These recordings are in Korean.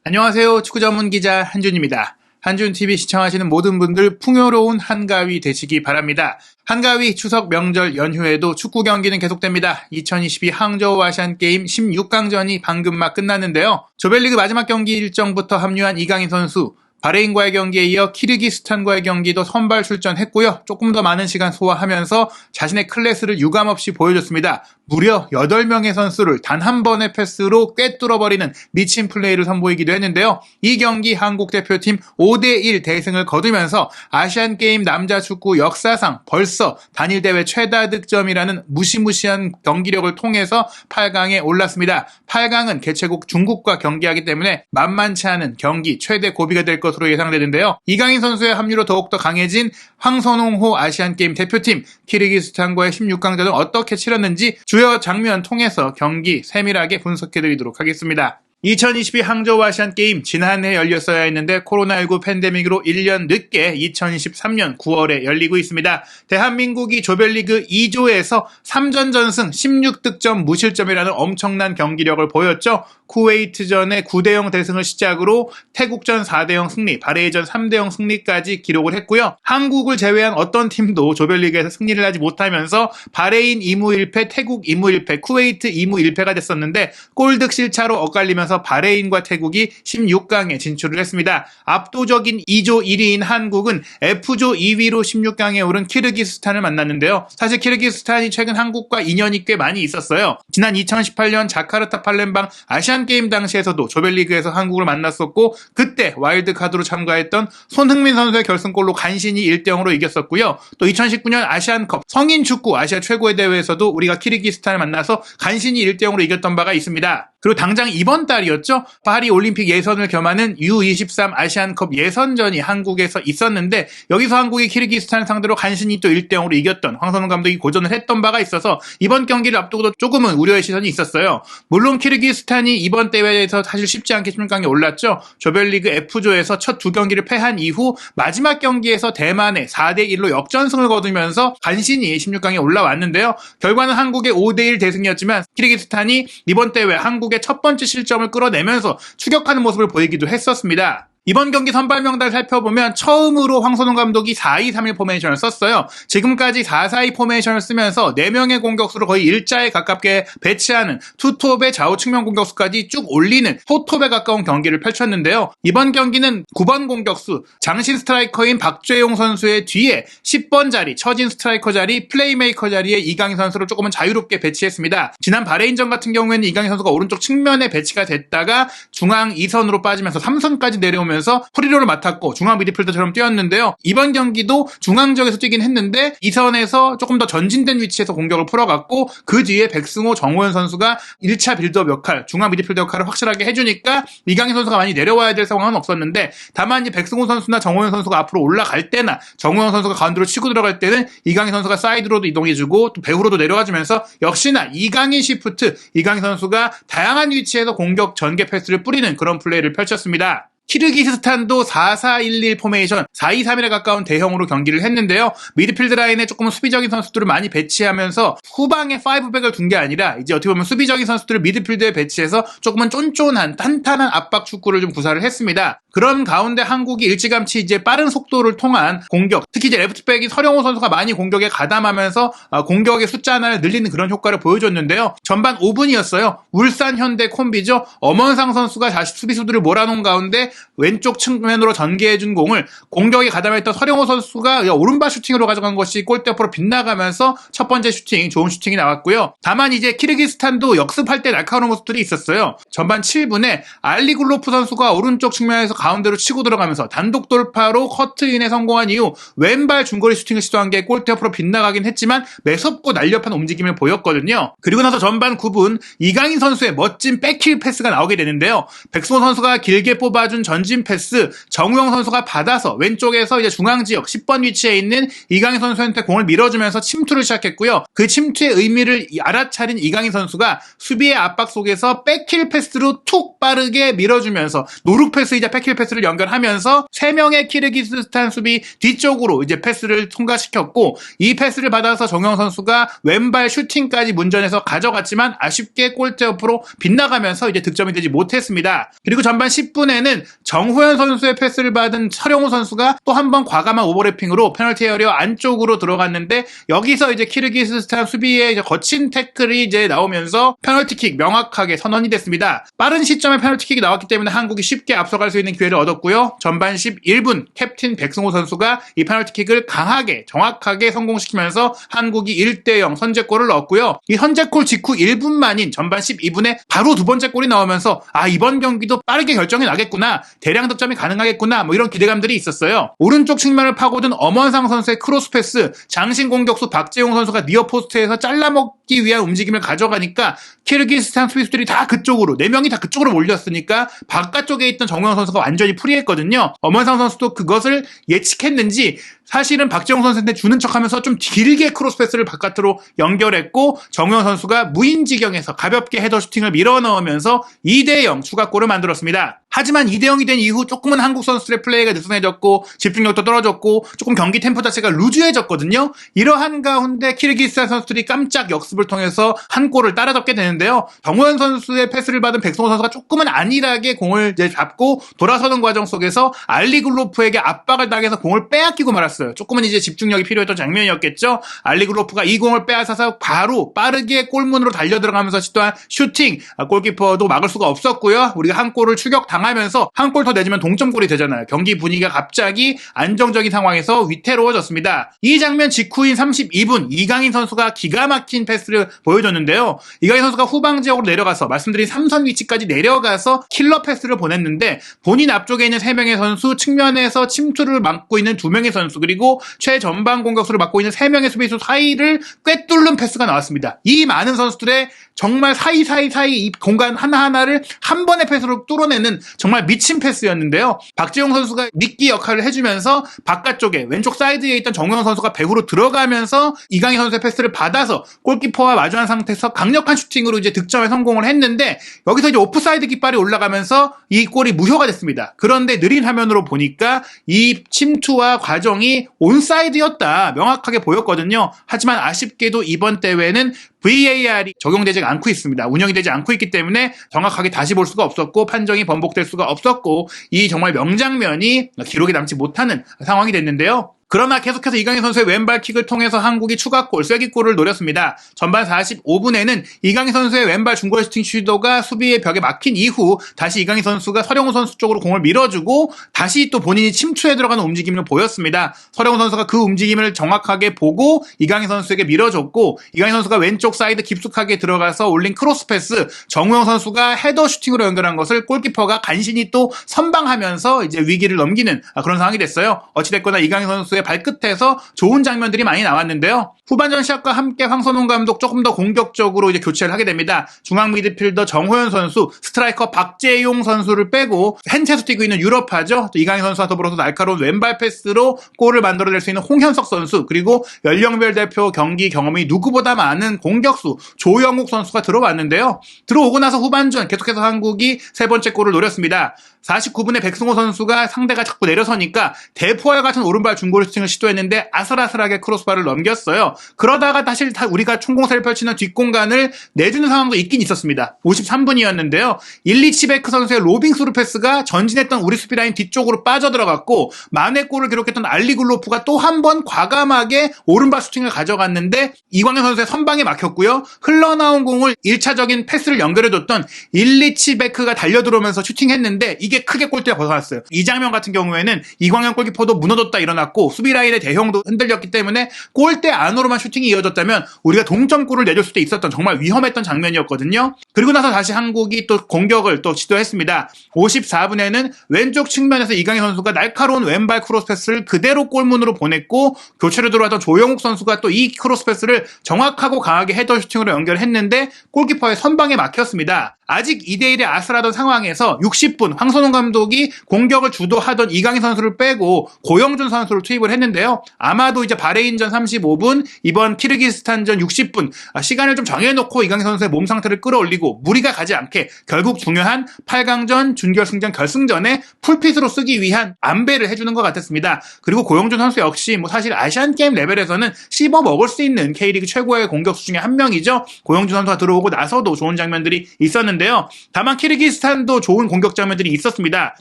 안녕하세요. 축구 전문 기자 한준입니다. 한준TV 시청하시는 모든 분들 풍요로운 한가위 되시기 바랍니다. 한가위 추석 명절 연휴에도 축구 경기는 계속됩니다. 2022 항저우 아시안게임 16강전이 방금 막 끝났는데요. 조별리그 마지막 경기 일정부터 합류한 이강인 선수, 바레인과의 경기에 이어 키르기스탄과의 경기도 선발 출전했고요. 조금 더 많은 시간 소화하면서 자신의 클래스를 유감없이 보여줬습니다. 무려 8명의 선수를 단 한 번의 패스로 꿰뚫어버리는 미친 플레이를 선보이기도 했는데요. 이 경기 한국 대표팀 5대1 대승을 거두면서 아시안게임 남자 축구 역사상 벌써 단일 대회 최다 득점이라는 무시무시한 경기력을 통해서 8강에 올랐습니다. 8강은 개최국 중국과 경기하기 때문에 만만치 않은 경기 최대 고비가 될 것으로 예상되는데요. 이강인 선수의 합류로 더욱더 강해진 황선홍호 아시안게임 대표팀, 키르기스탄과의 16강전을 어떻게 치렀는지 주요 장면 통해서 경기 세밀하게 분석해드리도록 하겠습니다. 2022 항저우 아시안게임 지난해 열렸어야 했는데 코로나19 팬데믹으로 1년 늦게 2023년 9월에 열리고 있습니다. 대한민국이 조별리그 2조에서 3전 전승 16득점 무실점이라는 엄청난 경기력을 보였죠. 쿠웨이트전의 9대0 대승을 시작으로 태국전 4대0 승리, 바레인전 3대0 승리까지 기록을 했고요. 한국을 제외한 어떤 팀도 조별리그에서 승리를 하지 못하면서 바레인 2무 1패, 태국 2무 1패, 쿠웨이트 2무 1패가 됐었는데 골득 실차로 엇갈리면서 바레인과 태국이 16강에 진출을 했습니다. 압도적인 2조 1위인 한국은 F조 2위로 16강에 오른 키르기스탄을 만났는데요. 사실 키르기스탄이 최근 한국과 인연이 꽤 많이 있었어요. 지난 2018년 자카르타 팔렘방 아시안게임 당시에서도 조별리그에서 한국을 만났었고 그때 와일드카드로 참가했던 손흥민 선수의 결승골로 간신히 1대0으로 이겼었고요. 또 2019년 아시안컵 성인 축구 아시아 최고의 대회에서도 우리가 키르기스탄을 만나서 간신히 1대0으로 이겼던 바가 있습니다. 그리고 당장 이번 달이었죠. 파리 올림픽 예선을 겸하는 U23 아시안컵 예선전이 한국에서 있었는데 여기서 한국이 키르기스탄을 상대로 간신히 또 1대0으로 이겼던 황선홍 감독이 고전을 했던 바가 있어서 이번 경기를 앞두고도 조금은 우려의 시선이 있었어요. 물론 키르기스탄이 이번 대회에서 사실 쉽지 않게 16강에 올랐죠. 조별리그 F조에서 첫 두 경기를 패한 이후 마지막 경기에서 대만에 4대1로 역전승을 거두면서 간신히 16강에 올라왔는데요. 결과는 한국의 5대1 대승이었지만 키르기스탄이 이번 대회 한국의 첫 번째 실점을 끌어내면서 추격하는 모습을 보이기도 했었습니다. 이번 경기 선발 명단을 살펴보면 처음으로 황선홍 감독이 4-2-3-1 포메이션을 썼어요. 지금까지 4-4-2 포메이션을 쓰면서 4명의 공격수를 거의 일자에 가깝게 배치하는 투톱의 좌우 측면 공격수까지 쭉 올리는 포톱에 가까운 경기를 펼쳤는데요. 이번 경기는 9번 공격수 장신 스트라이커인 박재용 선수의 뒤에 10번 자리 처진 스트라이커 자리 플레이메이커 자리에 이강인 선수를 조금은 자유롭게 배치했습니다. 지난 바레인전 같은 경우에는 이강인 선수가 오른쪽 측면에 배치가 됐다가 중앙 2선으로 빠지면서 3선까지 내려오면서 프리로를 맡았고 중앙 미드필더처럼 뛰었는데요. 이번 경기도 중앙 지역에서 뛰긴 했는데 2선에서 조금 더 전진된 위치에서 공격을 풀어갔고 그 뒤에 백승호, 정호연 선수가 1차 빌드업 역할, 중앙 미드필더 역할을 확실하게 해주니까 이강인 선수가 많이 내려와야 될 상황은 없었는데 다만 이제 백승호 선수나 정호연 선수가 앞으로 올라갈 때나 정호연 선수가 가운데로 치고 들어갈 때는 이강인 선수가 사이드로도 이동해주고 또 배후로도 내려와주면서 역시나 이강인 시프트, 이강인 선수가 다양한 위치에서 공격 전개 패스를 뿌리는 그런 플레이를 펼쳤습니다. 키르기스탄도 4-4-1-1 포메이션 4-2-3-1에 가까운 대형으로 경기를 했는데요. 미드필드 라인에 조금 수비적인 선수들을 많이 배치하면서 후방에 5백을 둔 게 아니라 이제 어떻게 보면 수비적인 선수들을 미드필드에 배치해서 조금은 쫀쫀한 탄탄한 압박 축구를 좀 구사를 했습니다. 그런 가운데 한국이 일찌감치 이제 빠른 속도를 통한 공격, 특히 이제 레프트백이 서령호 선수가 많이 공격에 가담하면서 공격의 숫자 하나를 늘리는 그런 효과를 보여줬는데요. 전반 5분이었어요. 울산 현대 콤비죠. 엄원상 선수가 자신 수비수들을 몰아놓은 가운데 왼쪽 측면으로 전개해준 공을 공격에 가담했던 서령호 선수가 오른발 슈팅으로 가져간 것이 골대 앞으로 빗나가면서 첫 번째 슈팅, 좋은 슈팅이 나왔고요. 다만 이제 키르기스탄도 역습할 때 날카로운 모습들이 있었어요. 전반 7분에 알리굴로프 선수가 오른쪽 측면에서 가운데로 치고 들어가면서 단독 돌파로 커트인에 성공한 이후 왼발 중거리 슈팅을 시도한 게 골대 앞으로 빗나가긴 했지만 매섭고 날렵한 움직임을 보였거든요. 그리고 나서 전반 9분 이강인 선수의 멋진 백힐 패스가 나오게 되는데요. 백승호 선수가 길게 뽑아준 전진 패스, 정우영 선수가 받아서 왼쪽에서 이제 중앙 지역 10번 위치에 있는 이강인 선수한테 공을 밀어주면서 침투를 시작했고요. 그 침투의 의미를 알아차린 이강인 선수가 수비의 압박 속에서 백힐 패스로 툭 빠르게 밀어주면서 노루 패스이자 백힐 스틸 패스를 연결하면서 3명의 키르기스스탄 수비 뒤쪽으로 이제 패스를 통과시켰고, 이 패스를 받아서 정우영 선수가 왼발 슈팅까지 문전에서 가져갔지만 아쉽게 골대 옆으로 빗나가면서 이제 득점이 되지 못했습니다. 그리고 전반 10분에는 정호연 선수의 패스를 받은 서령우 선수가 또 한 번 과감한 오버래핑으로 페널티 에리어 안쪽으로 들어갔는데, 여기서 이제 키르기스스탄 수비의 이제 거친 태클이 이제 나오면서 페널티킥 명확하게 선언이 됐습니다. 빠른 시점에 페널티킥이 나왔기 때문에 한국이 쉽게 앞서갈 수 있는 기회를 얻었고요. 전반 11분 캡틴 백승호 선수가 이 페널티킥을 강하게 정확하게 성공시키면서 한국이 1대0 선제골을 넣었고요. 이 선제골 직후 1분 만인 전반 12분에 바로 두 번째 골이 나오면서 이번 경기도 빠르게 결정이 나겠구나, 대량 득점이 가능하겠구나, 뭐 이런 기대감들이 있었어요. 오른쪽 측면을 파고든 엄원상 선수의 크로스 패스, 장신 공격수 박재용 선수가 니어포스트에서 잘라먹기 위한 움직임을 가져가니까 키르기스탄 수비수들이 다 그쪽으로, 4명이 다 그쪽으로 몰렸으니까 바깥쪽에 있던 정우영 선수가 완전히 프리했거든요. 엄원상 선수도 그것을 예측했는지 사실은 박재용 선수한테 주는 척하면서 좀 길게 크로스 패스를 바깥으로 연결했고, 정우영 선수가 무인지경에서 가볍게 헤더 슈팅을 밀어넣으면서 2대0 추가골을 만들었습니다. 하지만 2대0이 된 이후 조금은 한국 선수들의 플레이가 느슨해졌고 집중력도 떨어졌고 조금 경기 템포 자체가 루즈해졌거든요. 이러한 가운데 키르기스탄 선수들이 깜짝 역습을 통해서 한 골을 따라잡게 되는데요. 정우영 선수의 패스를 받은 백승호 선수가 조금은 안일하게 공을 이제 잡고 돌아서는 과정 속에서 알리글로프에게 압박을 당해서 공을 빼앗기고 말았어요. 조금은 이제 집중력이 필요했던 장면이었겠죠. 알리글로프가 이 공을 빼앗아서 바로 빠르게 골문으로 달려 들어가면서 시도한 슈팅, 골키퍼도 막을 수가 없었고요. 우리가 한 골을 추격당하면서 한 골 더 내주면 동점골이 되잖아요. 경기 분위기가 갑자기 안정적인 상황에서 위태로워졌습니다. 이 장면 직후인 32분 이강인 선수가 기가 막힌 패스를 보여줬는데요. 이강인 선수가 후방 지역으로 내려가서 말씀드린 3선 위치까지 내려가서 킬러 패스를 보냈는데, 본인 앞쪽에 있는 3명의 선수, 측면에서 침투를 막고 있는 2명의 선수, 그리고 최전방 공격수를 맡고 있는 3명의 수비수 사이를 꿰뚫는 패스가 나왔습니다. 이 많은 선수들의 정말 사이사이 이 공간 하나하나를 한 번의 패스로 뚫어내는 정말 미친 패스였는데요. 박재용 선수가 미끼 역할을 해주면서 바깥쪽에 왼쪽 사이드에 있던 정우영 선수가 배후로 들어가면서 이강인 선수의 패스를 받아서 골키퍼와 마주한 상태에서 강력한 슈팅으로 이제 득점에 성공을 했는데, 여기서 이제 오프사이드 깃발이 올라가면서 이 골이 무효가 됐습니다. 그런데 느린 화면으로 보니까 이 침투와 과정이 온사이드였다 명확하게 보였거든요. 하지만 아쉽게도 이번 대회는 VAR이 적용되지 않고 있습니다. 운영이 되지 않고 있기 때문에 정확하게 다시 볼 수가 없었고 판정이 번복될 수가 없었고, 이 정말 명장면이 기록에 남지 못하는 상황이 됐는데요. 그러나 계속해서 이강인 선수의 왼발킥을 통해서 한국이 추가골, 쐐기골을 노렸습니다. 전반 45분에는 이강인 선수의 왼발 중거리 슈팅 시도가 수비의 벽에 막힌 이후 다시 이강인 선수가 서령우 선수 쪽으로 공을 밀어주고 다시 또 본인이 침투에 들어가는 움직임을 보였습니다. 서령우 선수가 그 움직임을 정확하게 보고 이강인 선수에게 밀어줬고, 이강인 선수가 왼쪽 사이드 깊숙하게 들어가서 올린 크로스 패스, 정우영 선수가 헤더 슈팅으로 연결한 것을 골키퍼가 간신히 또 선방하면서 이제 위기를 넘기는 그런 상황이 됐어요. 어찌됐거나 이강인 선수의 발끝에서 좋은 장면들이 많이 나왔는데요. 후반전 시작과 함께 황선홍 감독 조금 더 공격적으로 이제 교체를 하게 됩니다. 중앙 미드필더 정호연 선수, 스트라이커 박재용 선수를 빼고 hen체에서 뛰고 있는 유럽파죠. 또 이강인 선수와 더불어서 날카로운 왼발 패스로 골을 만들어낼 수 있는 홍현석 선수, 그리고 연령별 대표 경기 경험이 누구보다 많은 공격수 조영욱 선수가 들어왔는데요. 들어오고 나서 후반전 계속해서 한국이 세 번째 골을 노렸습니다. 49분에 백승호 선수가 상대가 자꾸 내려서니까 대포와 같은 오른발 중거리 슈팅을 시도했는데 아슬아슬하게 크로스바를 넘겼어요. 그러다가 다시 우리가 총공세를 펼치는 뒷공간을 내주는 상황도 있긴 있었습니다. 53분이었는데요. 일리치베크 선수의 로빙 스루 패스가 전진했던 우리 수비 라인 뒤쪽으로 빠져들어갔고, 만회골을 기록했던 알리글로프가 또 한 번 과감하게 오른발 슈팅을 가져갔는데 이광현 선수의 선방에 막혔고요. 흘러나온 공을 1차적인 패스를 연결해줬던 일리치베크가 달려들어오면서 슈팅했는데 이게 크게 골대에 벗어났어요. 이 장면 같은 경우에는 이광현 골키퍼도 무너졌다 일어났고 수비 라인의 대형도 흔들렸기 때문에 골대 안으로만 슈팅이 이어졌다면 우리가 동점골을 내줄 수도 있었던 정말 위험했던 장면이었거든요. 그리고 나서 다시 한국이 또 공격을 또 시도했습니다. 54분에는 왼쪽 측면에서 이강인 선수가 날카로운 왼발 크로스 패스를 그대로 골문으로 보냈고, 교체로 들어왔던 조영욱 선수가 또 이 크로스 패스를 정확하고 강하게 헤더 슈팅으로 연결했는데 골키퍼의 선방에 막혔습니다. 아직 2대1의 아슬하던 상황에서 60분 황선홍 감독이 공격을 주도하던 이강인 선수를 빼고 고영준 선수를 투입을 했는데요. 아마도 이제 바레인전 35분, 이번 키르기스탄전 60분 시간을 좀 정해놓고 이강인 선수의 몸 상태를 끌어올리고 무리가 가지 않게 결국 중요한 8강전, 준결승전, 결승전에 풀핏으로 쓰기 위한 안배를 해주는 것 같았습니다. 그리고 고영준 선수 역시 사실 아시안게임 레벨에서는 씹어 먹을 수 있는 K리그 최고의 공격수 중에 한 명이죠. 고영준 선수가 들어오고 나서도 좋은 장면들이 있었는데요. 다만 키르기스탄도 좋은 공격 장면들이 있었습니다.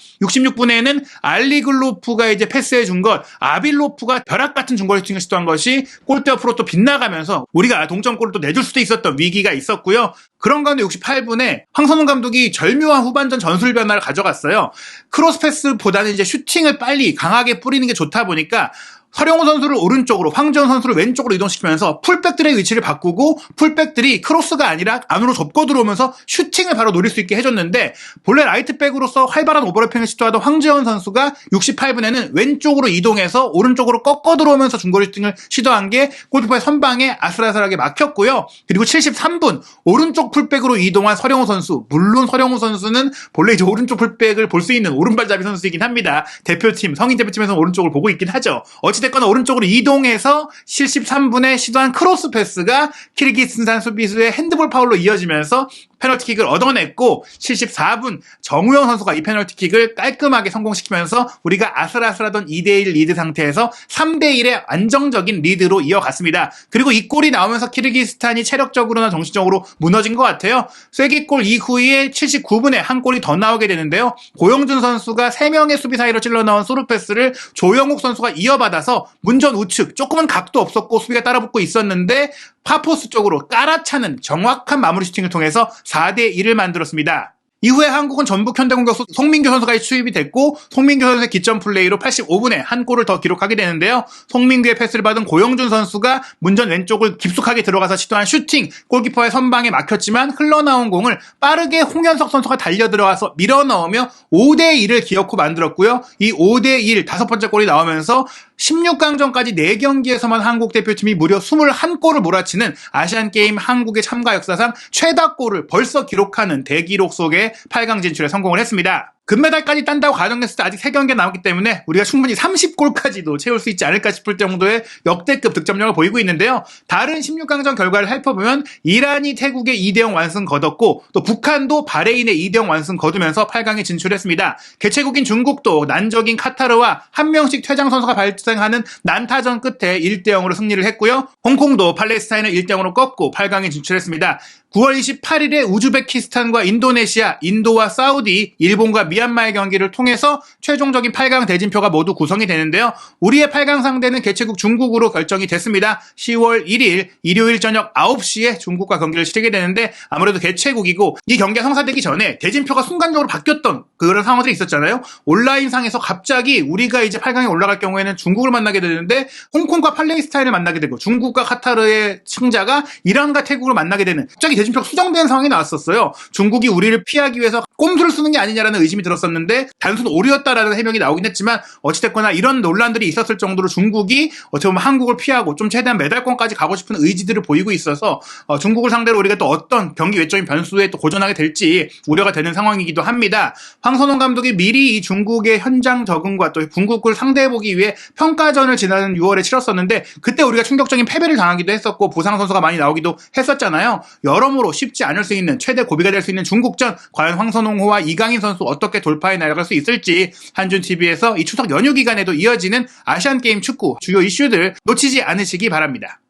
66분에는 알리글로프가 이제 패스해 준 것, 아빌로프가 벼락 같은 중거리 슈팅을 시도한 것이 골대 옆으로 또 빗나가면서 우리가 동점골을 또 내줄 수도 있었던 위기가 있었고요. 그런 가운데 68분에 황선홍 감독이 절묘한 후반전 전술 변화를 가져갔어요. 크로스 패스보다는 이제 슈팅을 빨리 강하게 뿌리는 게 좋다 보니까 서령우 선수를 오른쪽으로, 황재원 선수를 왼쪽으로 이동시키면서 풀백들의 위치를 바꾸고 풀백들이 크로스가 아니라 안으로 접고 들어오면서 슈팅을 바로 노릴 수 있게 해줬는데 본래 라이트백으로서 활발한 오버래핑을 시도하던 황재원 선수가 68분에는 왼쪽으로 이동해서 오른쪽으로 꺾어 들어오면서 중거리 슈팅을 시도한 게 골키퍼의 선방에 아슬아슬하게 막혔고요. 그리고 73분 오른쪽 풀백으로 이동한 서령우 선수, 물론 서령우 선수는 본래 이제 오른쪽 풀백을 볼 수 있는 오른발잡이 선수이긴 합니다. 대표팀, 성인 대표팀에서 오른쪽을 보고 있긴 하죠. 어찌됐거나 오른쪽으로 이동해서 73분에 시도한 크로스 패스가 키르기스탄 수비수의 핸드볼 파울로 이어지면서 페널티킥을 얻어냈고 74분 정우영 선수가 이 페널티킥을 깔끔하게 성공시키면서 우리가 아슬아슬하던 2대1 리드 상태에서 3대1의 안정적인 리드로 이어갔습니다. 그리고 이 골이 나오면서 키르기스탄이 체력적으로나 정신적으로 무너진 것 같아요. 쐐기골 이후에 79분에 한 골이 더 나오게 되는데요. 고영준 선수가 3명의 수비 사이로 찔러 넣은 소르 패스를 조영욱 선수가 이어받아서 문전 우측, 조금은 각도 없었고 수비가 따라붙고 있었는데 파포스 쪽으로 깔아차는 정확한 마무리 슈팅을 통해서 4대1을 만들었습니다. 이후에 한국은 전북 현대공격수 송민규 선수가 투입이 됐고 송민규 선수의 기점 플레이로 85분에 한 골을 더 기록하게 되는데요. 송민규의 패스를 받은 고영준 선수가 문전 왼쪽을 깊숙하게 들어가서 시도한 슈팅, 골키퍼의 선방에 막혔지만 흘러나온 공을 빠르게 홍현석 선수가 달려 들어가서 밀어넣으며 5대1을 기어코 만들었고요. 이 5대1 다섯 번째 골이 나오면서 16강전까지 4경기에서만 한국 대표팀이 무려 21골을 몰아치는 아시안게임 한국의 참가 역사상 최다골을 벌써 기록하는 대기록 속에 8강 진출에 성공을 했습니다. 금메달까지 딴다고 가정했을 때 아직 3경기가 남았기 때문에 우리가 충분히 30골까지도 채울 수 있지 않을까 싶을 정도의 역대급 득점력을 보이고 있는데요. 다른 16강전 결과를 살펴보면 이란이 태국의 2대0 완승 거뒀고 또 북한도 바레인의 2대0 완승 거두면서 8강에 진출했습니다. 개최국인 중국도 난적인 카타르와 한 명씩 퇴장 선수가 발생하는 난타전 끝에 1대0으로 승리를 했고요. 홍콩도 팔레스타인을 1대0으로 꺾고 8강에 진출했습니다. 9월 28일에 우즈베키스탄과 인도네시아, 인도와 사우디, 일본과 미얀마의 경기를 통해서 최종적인 8강 대진표가 모두 구성이 되는데요. 우리의 8강 상대는 개최국 중국으로 결정이 됐습니다. 10월 1일 일요일 저녁 9시에 중국과 경기를 치르게 되는데 아무래도 개최국이고 이 경기가 성사되기 전에 대진표가 순간적으로 바뀌었던 그런 상황들이 있었잖아요. 온라인상에서 갑자기 우리가 이제 8강에 올라갈 경우에는 중국을 만나게 되는데 홍콩과 팔레스타인을 만나게 되고 중국과 카타르의 승자가 이란과 태국을 만나게 되는 갑자기 대진표가 수정된 상황이 나왔었어요. 중국이 우리를 피하기 위해서 꼼수를 쓰는 게 아니냐라는 의심이 들었었는데 단순 오류였다라는 해명이 나오긴 했지만 어찌됐거나 이런 논란들이 있었을 정도로 중국이 어떻게 보면 한국을 피하고 좀 최대한 메달권까지 가고 싶은 의지들을 보이고 있어서 중국을 상대로 우리가 또 어떤 경기 외적인 변수에 또 고전하게 될지 우려가 되는 상황이기도 합니다. 황선홍 감독이 미리 이 중국의 현장 적응과 또 궁극을 상대해보기 위해 평가전을 지난 6월에 치렀었는데 그때 우리가 충격적인 패배를 당하기도 했었고 부상 선수가 많이 나오기도 했었잖아요. 여러모로 쉽지 않을 수 있는 최대 고비가 될 수 있는 중국전 과연 황선홍호와 이강인 선수 어떻게 돌파해 나갈 수 있을지 한준TV에서 이 추석 연휴 기간에도 이어지는 아시안게임 축구 주요 이슈들 놓치지 않으시기 바랍니다.